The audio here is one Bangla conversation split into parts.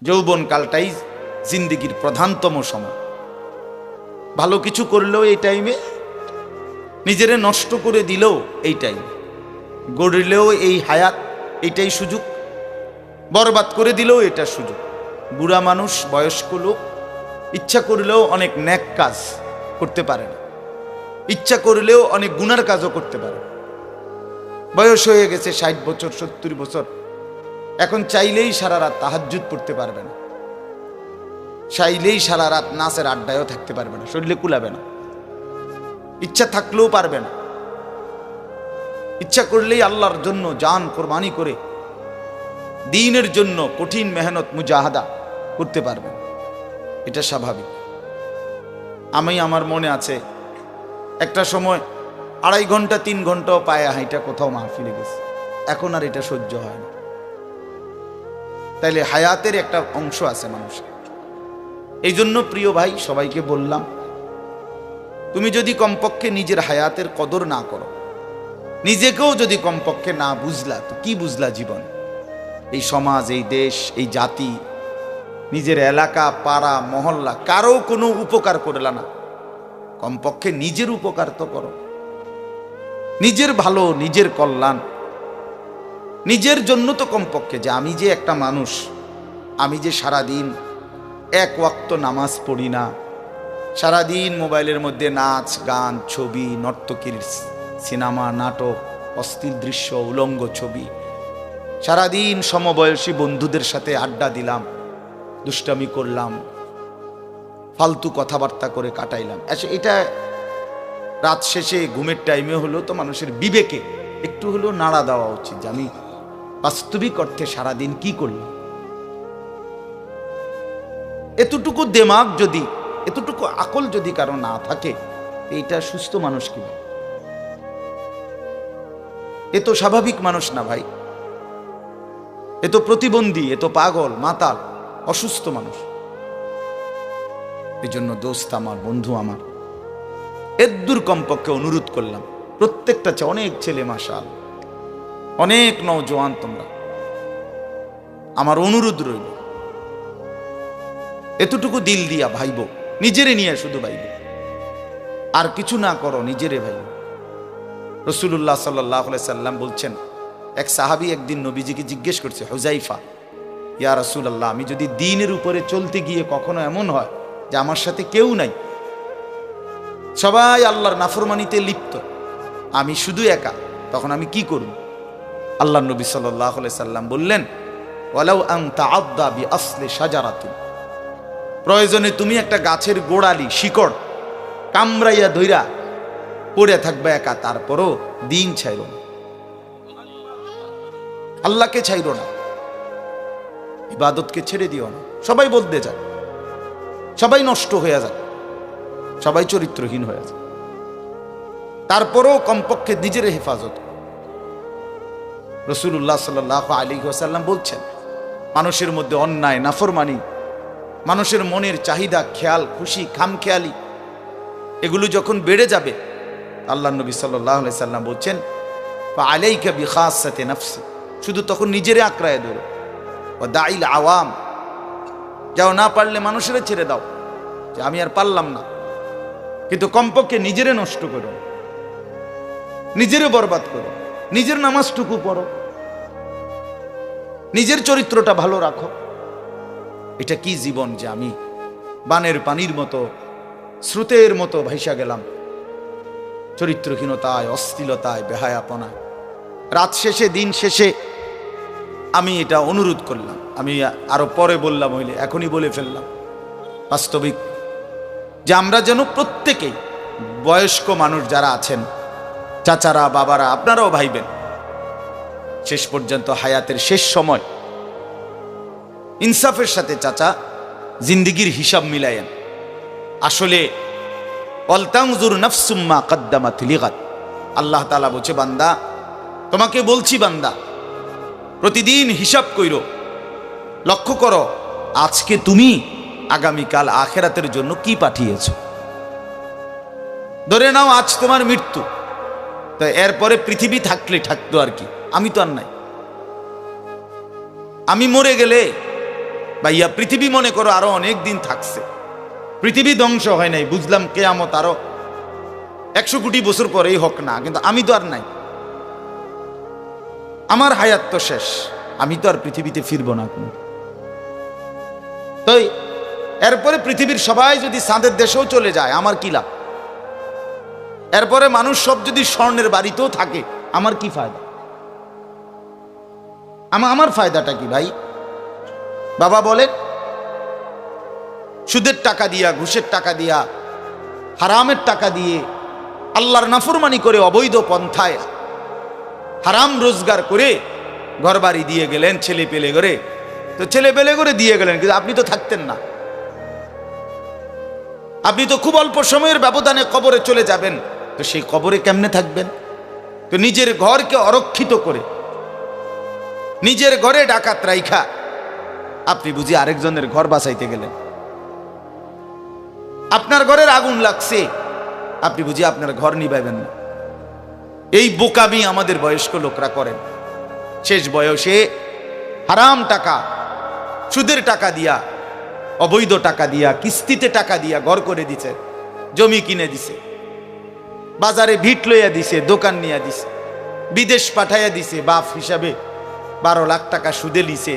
যৌবনকালটাই জিন্দেগির প্রধানতম সময়। ভালো কিছু করলেও এই টাইমে, নিজেরে নষ্ট করে দিলেও এই টাইমে, গড়লেও এই হায়াত, এইটাই সুযোগ, বরবাদ করে দিলেও এটা সুযোগ। বুড়া মানুষ, বয়স্ক লোক ইচ্ছা করলেও অনেক নেক কাজ করতে পারে না, ইচ্ছা করলেও অনেক গুনার কাজও করতে পারে। বয়স হয়ে গেছে 60 বছর 70 বছর, এখন চাইলেই সারা রাত তাহাজ্জুদ পড়তে পারবে না, চাইলেই সারা রাত নাচের আড্ডায়ও থাকতে পারবে না, শরীরে কুলাবে না, ইচ্ছা থাকলেও পারবে না। ইচ্ছা করলেই আল্লাহর জন্য জান কোরবানি করে দ্বীনের জন্য কঠিন মেহনত মুজাহাদা করতে পারবে না, এটা স্বাভাবিক। আমার মনে আছে একটা সময় 2.5 ঘন্টা 3 ঘন্টাও পায়ে হাইটা কোথাও মাহফিলে গেছে, এখন আর এটা সহ্য হয় না। তাইলে হায়াতের একটা অংশ আছে মানুষের। এই জন্য প্রিয় ভাই, সবাইকে বললাম, তুমি যদি কমপক্ষে নিজের হায়াতের কদর না করো, নিজেকেও যদি কমপক্ষে না বুঝলা, তো কি বুঝলা জীবন? এই সমাজ, এই দেশ, এই জাতি, নিজের এলাকা, পাড়া, মহল্লা, কারো কোনো উপকার করলা না, কমপক্ষে নিজের উপকার তো করো। নিজের ভালো, নিজের কল্যাণ, নিজের জন্য তো কমপক্ষে, যে আমি যে একটা মানুষ, আমি যে সারাদিন এক ওয়াক্ত নামাজ পড়ি না, সারাদিন মোবাইলের মধ্যে নাচ গান, ছবি, নর্তকীর সিনেমা, নাটক, অস্থির দৃশ্য, উলঙ্গ ছবি, সারাদিন সমবয়সী বন্ধুদের সাথে আড্ডা দিলাম, দুষ্টামি করলাম, ফালতু কথাবার্তা করে কাটাইলাম। এটা রাত শেষে ঘুমের টাইমে হলো তো মানুষের বিবেকে একটু হলেও নাড়া দেওয়া উচিত, যে আমি বাস্তবিক অর্থে সারাদিন কি করলাম। এতটুকু দেমাগ যদি, এতটুকু আকল যদি কারো না থাকে, এইটা সুস্থ মানুষ কি? এ তো স্বাভাবিক মানুষ না ভাই, এ তো প্রতিবন্ধী, এ তো পাগল, মাতাল, অসুস্থ মানুষ। এই জন্য দোস্ত আমার, বন্ধু আমার, এদ্দুর কমপক্ষে অনুরোধ করলাম, প্রত্যেকটা অনেক ছেলে মাশাআল, অনেক নওজোয়ান, তোমরা আমার অনুরোধ রইল, এতটুকু দিল দিয়া ভাইব, নিজেরে নিয়ে শুধু ভাইব, আর কিছু না করো, নিজেরে ভাইব। রাসূলুল্লাহ সাল্লাল্লাহু আলাইহি সাল্লাম বলছেন, এক সাহাবী একদিন নবীজিকে জিজ্ঞেস করছে, হুযাইফা, ইয়া রাসূলুল্লাহ, আমি যদি দ্বীনের উপরে চলতে গিয়ে কখনো এমন হয় যে আমার সাথে কেউ নাই, সবাই আল্লাহর নাফরমানিতে লিপ্ত, আমি শুধু একা, তখন আমি কি করব? আল্লাহর নবী সাল্লাল্লাহু আলাইহি সাল্লাম বললেন, ওয়ালাউ আন তাআদ্দা বিআসলি শাজারাতিন, প্রয়োজনে তুমি একটা গাছের গোড়ালি, শিকড় কামড়াইয়া ধইরা পড়ে থাকবে একা, তারপরও দ্বীন ছাইরো না, আল্লাহকে ছাইরো না, ইবাদতকে ছেড়ে দিও না। সবাই বলতে যায়, সবাই নষ্ট হয়ে যায়, সবাই চরিত্রহীন হয়ে যায়, তারপরও কমপক্ষে নিজের হেফাজত। রাসূলুল্লাহ সাল্লাল্লাহু আলাইহি ওয়াসাল্লাম বলছেন, মানুষের মধ্যে অন্যায়, নাফরমানি, মানুষের মনের চাহিদা, খেয়াল খুশি, খামখেয়ালি, এগুলো যখন বেড়ে যাবে, আল্লাহর নবী সাল্লাল্লাহু আলাইহি সাল্লাম বলছেন, ফাআলাইকা বিখাসাতি নাফসি, শুধু তখন নিজেরে আঁকড়ায় ধরো, ওয়া দাইল আওয়াম, যাও, না পারলে মানুষের ছেড়ে দাও, যে আমি আর পারলাম না, কিন্তু কমপক্ষে নিজেরে নষ্ট করো, নিজেরে বরবাদ করো, নিজের নামাজটুকু পড়ো, নিজের চরিত্রটা ভালো রাখো। এটা কি জীবন যে আমি বানের পানির মতো, স্রোতের মতো ভাইসা গেলাম চরিত্রহীনতায়, অশ্লীলতায়, বেহায়াপনায়। রাত শেষে, দিন শেষে আমি এটা অনুরোধ করলাম, আমি আরো পরে বললাম হইলে এখনই বলে ফেললাম, বাস্তবিক যে আমরা যেন প্রত্যেকেই, বয়স্ক মানুষ যারা আছেন, চাচারা, বাবারা, আপনারাও ভাইবেন, শেষ পর্যন্ত হায়াতের শেষ সময় ইনসাফের সাথে চাচা জিন্দিগির হিসাব মিলায়েন। আসলে ওয়ালতানজুর নাফসুম মা কদ্দামাত লিগাদ, আল্লাহ তাআলা বলছে, বান্দা তোমাকে বলছি, বান্দা প্রতিদিন হিসাব কইরো, লক্ষ্য করো আজকে তুমি আগামীকাল আখিরাতের জন্য কি পাঠিয়েছ। ধরে নাও আজ তোমার মৃত্যু, তো এরপরে পৃথিবী থাকলে থাকতো আর কি, আমি তো আর নাই। আমি মরে গেলে ভাইয়া পৃথিবী মনে করো আরো অনেক দিন থাকছে, পৃথিবী ধ্বংস হয় নাই, বুঝলাম কিয়ামত আরো 100 কোটি বছর পরেই হোক না, কিন্তু আমি তো আর নাই, আমার হায়াত তো শেষ, আমি তো আর পৃথিবীতে ফিরবো না কোনো। তো এরপরে পৃথিবীর সবাই যদি চাঁদের দেশেও চলে যায় আমার কি লাভ? এরপরে মানুষ সব যদি স্বর্ণের বাড়িতেও থাকে আমার কি ফায়দা? আমার ফায়দাটা কি ভাই? বাবা বলেন, সুদের টাকা দিয়া, ঘুষের টাকা দিয়া, হারামের টাকা দিয়ে, আল্লাহর নাফরমানি করে, অবৈধ পন্থায় হারাম রোজগার করে ঘর বাড়ি দিয়ে গেলেন, ছেলে পেলে করে, তো ছেলে পেলে করে দিয়ে গেলেন, কিন্তু আপনি তো থাকতেন না, আপনি তো খুব অল্প সময়ের ব্যবধানে কবরে চলে যাবেন, তো সেই কবরে কেমনে থাকবেন? তো নিজের ঘরকে অরক্ষিত করে, নিজের ঘরে ডাকাত রাইখা আপনি বুঝি আরেকজনের ঘর বাঁচাইতে গেলেন। আপনার ঘরের আগুন লাগছে, আপনি বুঝি আপনার ঘর নিভাইবেন না। এই বোকামি আমাদের বয়স্ক লোকরা করেন। শেষ বয়সে হারাম টাকা, সুদের টাকা দিয়া, অবৈধ টাকা দিয়া, কিস্তিতে টাকা দিয়া ঘর করে দিছে, জমি কিনে দিছে, বাজারে ভিট লইয়া দিছে, দোকান নিয়ে দিছে, বিদেশ পাঠাইয়া দিছে, বাপ হিসাবে 12 লাখ টাকা সুদে লিছে,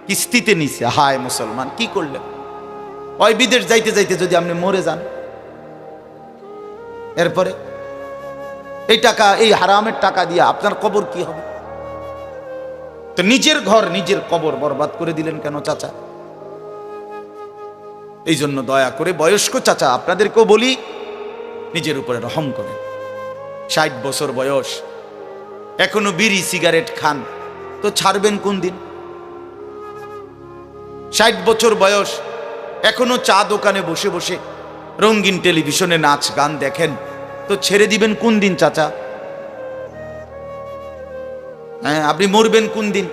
কিস্তিতে নিছে। হায় মুসলমান, কি করলেন? ওই বিদেশ যাইতে যাইতে যদি আপনি মরে যান, এরপরে এই টাকা, এই হারামের টাকা দিয়ে আপনার কবর কি হবে? তো নিজের ঘর, নিজের কবর বরবাদ করে দিলেন কেন চাচা? এই জন্য দয়া করে বয়স্ক চাচা আপনাদেরকেও বলি, নিজের উপরে রহম করেন। 60 বছর বয়স, এখনো বিড়ি সিগারেট খান, তো ছাড়বেন কোন দিন? 60 বছর বয়স, এখনো চা দোকানে বসে বসে রঙিন টেলিভিশনে নাচ গান দেখেন, তো ছেড়ে দিবেন কোন দিন চাচা? হ্যাঁ, আপনি মরবেন কোন দিন?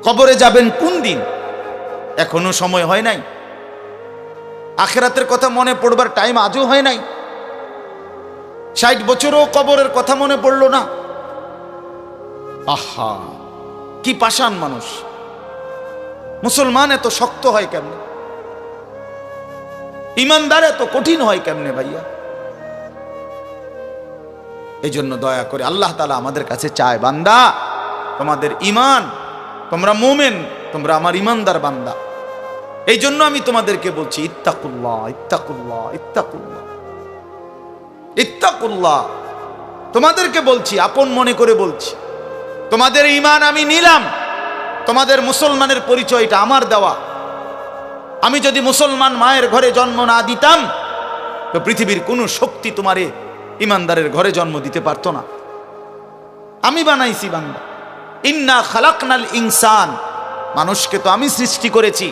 কবরে যাবেন কোন দিন? এখনো সময় হয় নাই? আখিরাতের কথা মনে পড়বার টাইম আজও হয় নাই? 60 বছরও কবরের কথা মনে পড়লো না? আহা, কি পাষাণ মানুষ! মুসলমান এত শক্ত হয় কেমনে? ইমানদার এত কঠিন হয় কেমনে ভাইয়া? এই জন্য দয়া করে আল্লাহ তাআলা আমাদের কাছে চায়, বান্দা তোমাদের ইমান, তোমরা মুমিন, তোমরা আমার ইমানদার বান্দা। এই জন্য আমি তোমাদেরকে বলছি, ইত্তাকুল্লাহ, ইত্তাকুল্লাহ, ইত্তাকুল্লাহ, ইত্তাকুল্লাহ। তোমাদেরকে বলছি, আপন মনে করে বলছি, তোমাদের ইমান আমি নিলাম, তোমাদের মুসলমানের পরিচয়টা আমার দেওয়া। আমি যদি মুসলমান মায়ের ঘরে জন্ম না দিতাম, তো পৃথিবীর কোনো শক্তি তোমারে ইমানদারের ঘরে জন্ম দিতে পারতো না। আমি বানাইছি বান্দা। ইন্না খালাকনাল ইনসান, মানুষকে তো আমি সৃষ্টি করেছি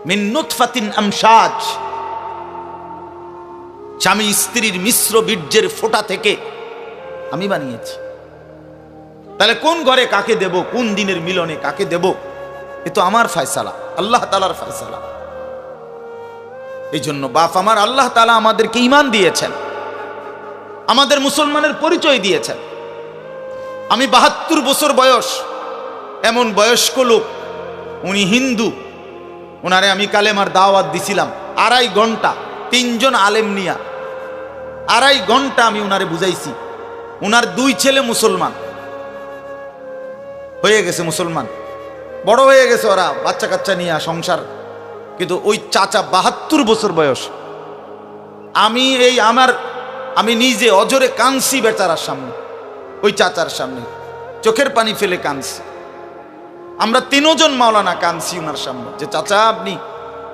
মিন নুতফাতিন আমশাজ, স্বামী স্ত্রীর মিশ্র বীর্যের ফোঁটা থেকে আমি বানিয়েছি। তাহলে কোন ঘরে কাকে দেব, কোন দিনের মিলনে কাকে দেব, এ তো আমার ফয়সালা, আল্লাহ তাআলার ফয়সালা। এই জন্য বাপ আমার, আল্লাহ তাআলা আমাদেরকে ঈমান দিয়েছেন, আমাদের মুসলমানের পরিচয় দিয়েছেন। আমি 72 বছর বয়স, এমন বয়স্ক লোক, উনি হিন্দু, ওনারে আমি কালেমার দাওয়াত দিছিলাম 2.5 ঘন্টা, 3 জন আলেম নিয়া 2.5 ঘন্টা আমি উনারে বুঝাইছি। উনার 2 ছেলে মুসলমান হয়ে গেছে, মুসলমান বড় হয়ে গেছে, ওরা বাচ্চা কাচ্চা নিয়ে সংসার, কিন্তু ওই চাচা 72 বছর বয়স। আমি নিজে অজরে কাঁদছি বেচারার সামনে, ওই চাচার সামনে চোখের পানি ফেলে কাঁদছি। আমরা 3 জন মাওলানা কাঁদছি ওনার সামনে, যে চাচা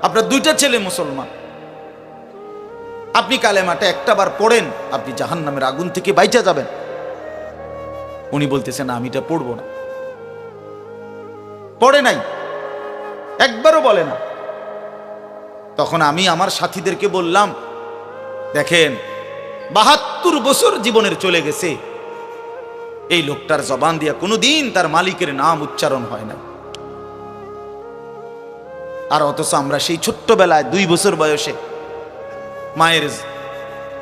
আপনার 2টা ছেলে মুসলমান, আপনি কালেমাটা একটাবার পড়েন, আপনি জাহান্নামের আগুন থেকে বাইচা যাবেন। উনি বলতেছেন আমি এটা পড়বো না, পড়ে নাই, একবারও বলে না। তখন আমি আমার সাথীদেরকে বললাম, দেখেন 72 বছর জীবনের চলে গেছে, এই লোকটার জবান দিয়া কোনোদিন তার মালিকের নাম উচ্চারণ হয় না। আর অথচ আমরা সেই ছোট্টবেলায় 2 বছর বয়সে মায়ের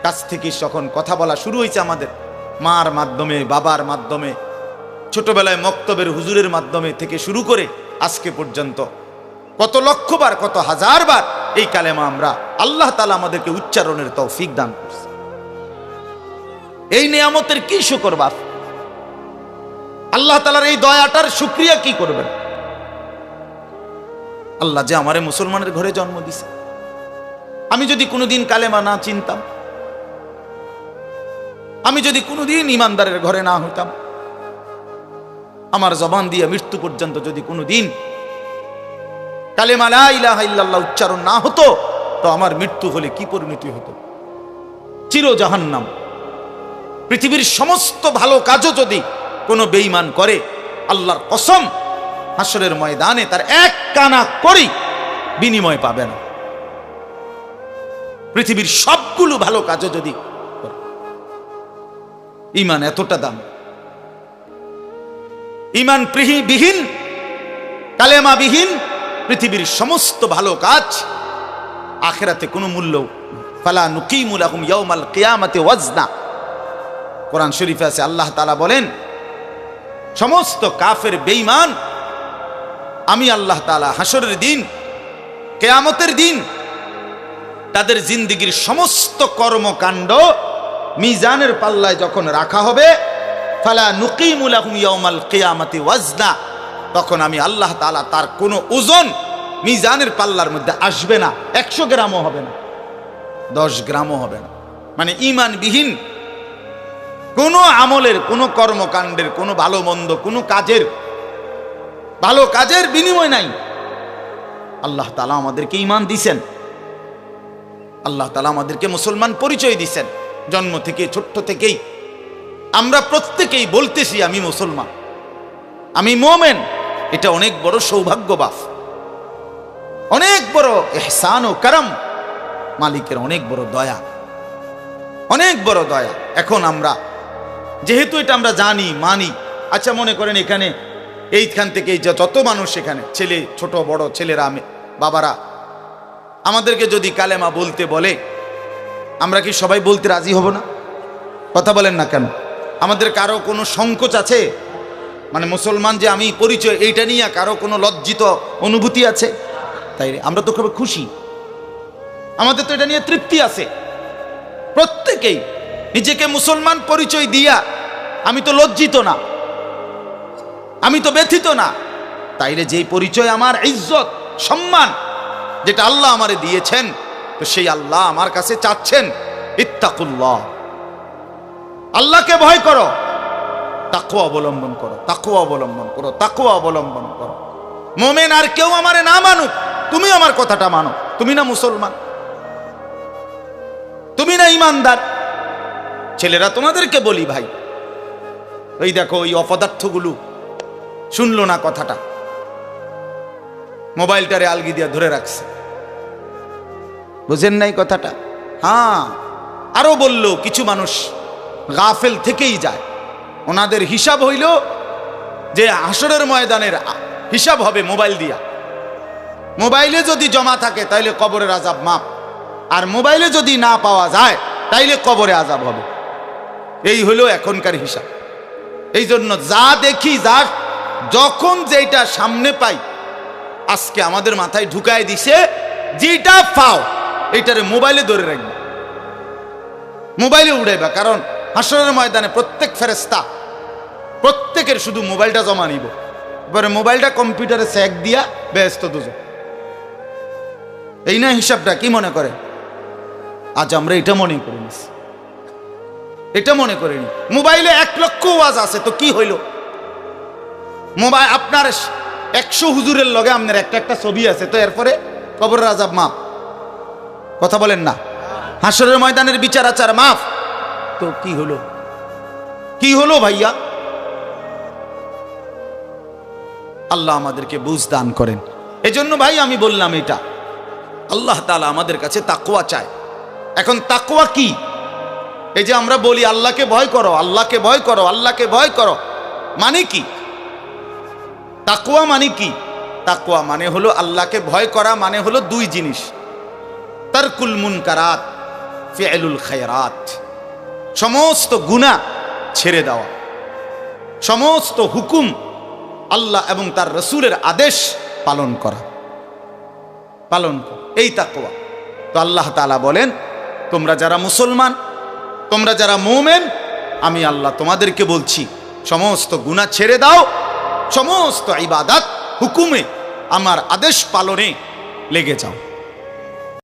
কাছ থেকে যখন কথা বলা শুরু হয়েছে, আমাদের মার মাধ্যমে, বাবার মাধ্যমে, ছোটবেলায় মক্তবের হুজুরের মাধ্যমে থেকে শুরু করে আজকে পর্যন্ত কত লক্ষবার কত হাজারবার এই কালেমা আমরা আল্লাহ তাআলা আমাদেরকে উচ্চারণের তৌফিক দান করছে। এই নিয়ামতের কি শুকর বাপ, আল্লাহ তাআলার এই দয়াটার শুকরিয়া কি করবেন? আল্লাহ যে আমারে মুসলমানের ঘরে জন্ম দিছে। আমি যদি কোনোদিন কালেমা না চিনতাম, আমি যদি কোনোদিন ইমানদারের ঘরে না হইতাম, আমার জবান দিয়ে মৃত্যু পর্যন্ত যদি কোনোদিন কালেমা লা ইলাহা ইল্লাল্লাহ উচ্চারণ না হতো, তো আমার মৃত্যু হলে কি পরিণতি হতো? চির জাহান্নাম। পৃথিবীর সমস্ত ভালো কাজও যদি কোনো বেঈমান করে, আল্লাহর কসম হাসরের ময়দানে তার এক কানা করি বিনিময় পাবে না। পৃথিবীর সবগুলো ভালো কাজও যদি করে। ঈমান এতটা দাম। ঈমান বিহীন, কালেমা বিহীন পৃথিবীর সমস্ত ভালো কাজ আখিরাতে কোনো মূল্য। ফালা নুকিমু লাহুম ইয়াউমাল কিয়ামাতি ওয়াজনা। কোরআন শরীফে আছে, আল্লাহ তাআলা বলেন সমস্ত কাফের বেঈমান আমি আল্লাহ তাআলা হাসরের দিন, কিয়ামতের দিন তাদের জিন্দেগীর সমস্ত কর্মকাণ্ড মিজানের পাল্লায় যখন রাখা হবে, ফালা নুকিমু লাহুম ইয়াউমাল কিয়ামাতি ওয়াজনা, তখন আমি আল্লাহ তাআলা তার কোনো ওজন মিজানের পাল্লার মধ্যে আসবে না। 100 গ্রামও হবে না, 10 গ্রামও হবে না। মানে ঈমানবিহীন কোনো আমলের, কোনো কর্মকাণ্ডের, কোনো ভালো মন্দ, কোনো কাজের, ভালো কাজের বিনিময় নাই। আল্লাহ তাআলা আমাদেরকে ঈমান দিয়েছেন, আল্লাহ তাআলা আমাদেরকে মুসলমান পরিচয় দিয়েছেন। জন্ম থেকে, ছোট্ট থেকেই আমরা প্রত্যেকেই বলতেছি আমি মুসলমান, আমি মুমিন। এটা অনেক বড় সৌভাগ্য বাপ, অনেক বড় ইহসান ও করম, মালিকের অনেক বড় দয়া, অনেক বড় দয়া। এখন আমরা যেহেতু এটা আমরা জানি, মানি, আচ্ছা মনে করেন এখানে এইখান থেকে যত মানুষ এখানে, ছেলে ছোট বড় ছেলেরা, বাবারা, আমাদেরকে যদি কালেমা বলতে বলে, আমরা কি সবাই বলতে রাজি হব না? কথা বলেন না কেন? আমাদের কারো কোনো সংকোচ আছে? মানে মুসলমান যে আমি পরিচয়, এইটা নিয়ে কারো কোনো লজ্জিত অনুভূতি আছে? তাই আমরা তো খুব খুশি, আমাদের তো এটা নিয়ে তৃপ্তি আছে। প্রত্যেকেই নিজেকে মুসলমান পরিচয় দিয়া আমি তো লজ্জিত না, আমি তো ব্যথিত না। তাইলে যেই পরিচয় আমার ইজ্জত সম্মান যেটা আল্লাহ আমারে দিয়েছেন, তো সেই আল্লাহ আমার কাছে চাচ্ছেন ইত্তাকুল্লাহ, আল্লাহকে ভয় করো, তাকওয়া অবলম্বন করো, তাকওয়া অবলম্বন করো, তাকওয়া অবলম্বন করো। মুমিন আর কেউ আমারে না মানুক, তুমি আমার কথাটা মানো। তুমি না মুসলমান, তুমি না ইমানদার। ছেলেরা তোমাদেরকে বলি ভাই, ওই দেখো ওই অপদার্থগুলো শুনলো না কথাটা, মোবাইলটারে আলগি দিয়া ধরে রাখছে, বুঝেন নাই কথাটা? হ্যাঁ, আরো বলল কিছু মানুষ গাফেল থেকেই যায়, ওনাদের হিসাব হইল যে হাসরের ময়দানের হিসাব হবে মোবাইল দিয়া। মোবাইলে যদি জমা থাকে তাইলে কবরের আযাব মাপ, আর মোবাইলে যদি না পাওয়া যায় তাইলে কবরে আযাব হবে। এই হলো এখনকার হিসাব। এই জন্য যা দেখি, যা যখন যেটা সামনে পাই, আজকে আমাদের মাথায় ঢুকায় দিছে, যেটা পাও এইটারে মোবাইলে ধরে রাখবে, মোবাইলে উড়াইবা। কারণ হাসরের ময়দানে প্রত্যেক ফেরেশতা প্রত্যেকের শুধু মোবাইলটা জমা নিব, এবারে মোবাইলটা কম্পিউটারে চেক দিয়া ব্যস্ত দুজন। এই না হিসাবটা? কি মনে করে? আজ আমরা এটা মনে করি, এটা মনে করিনি। মোবাইলে 1 লক্ষ ওয়াজ আছে, তো কি হইল? মোবাইল আপনার 100 হুজুরের লগে আপনার একটা ছবি আছে, তো এরপরে কবরের আযাব মাফ। কথা বলেন না? হাসরের ময়দানের বিচার আচার মাফ, তো কি হলো? কি হলো ভাইয়া? আল্লাহ আমাদেরকে বুঝ দান করেন। এজন্য ভাই আমি বললাম, এটা আল্লাহ তাআলা আমাদের কাছে তাকওয়া চায়। এখন তাকওয়া কি? এই যে আমরা বলি আল্লাহকে ভয় করো, আল্লাহকে ভয় করো, আল্লাহকে ভয় করো, মানে কি? তাকওয়া মানে কি? তাকওয়া মানে হলো আল্লাহকে ভয় করা, মানে হলো 2 জিনিস, তারকুল মুনকারাত, ফি'লুল খায়রাত। সমস্ত গুনাহ ছেড়ে দেওয়া, সমস্ত হুকুম আল্লাহ এবং তার রসুলের আদেশ পালন করা, এই তাকওয়া। তো আল্লাহ তাআলা বলেন, তোমরা যারা মুসলমান, তোমরা যারা মুমিন, আমি আল্লাহ তোমাদেরকে বলছি সমস্ত গুনাহ ছেড়ে দাও, সমস্ত ইবাদত হুকুমে আমার আদেশ পালনে লেগে যাও।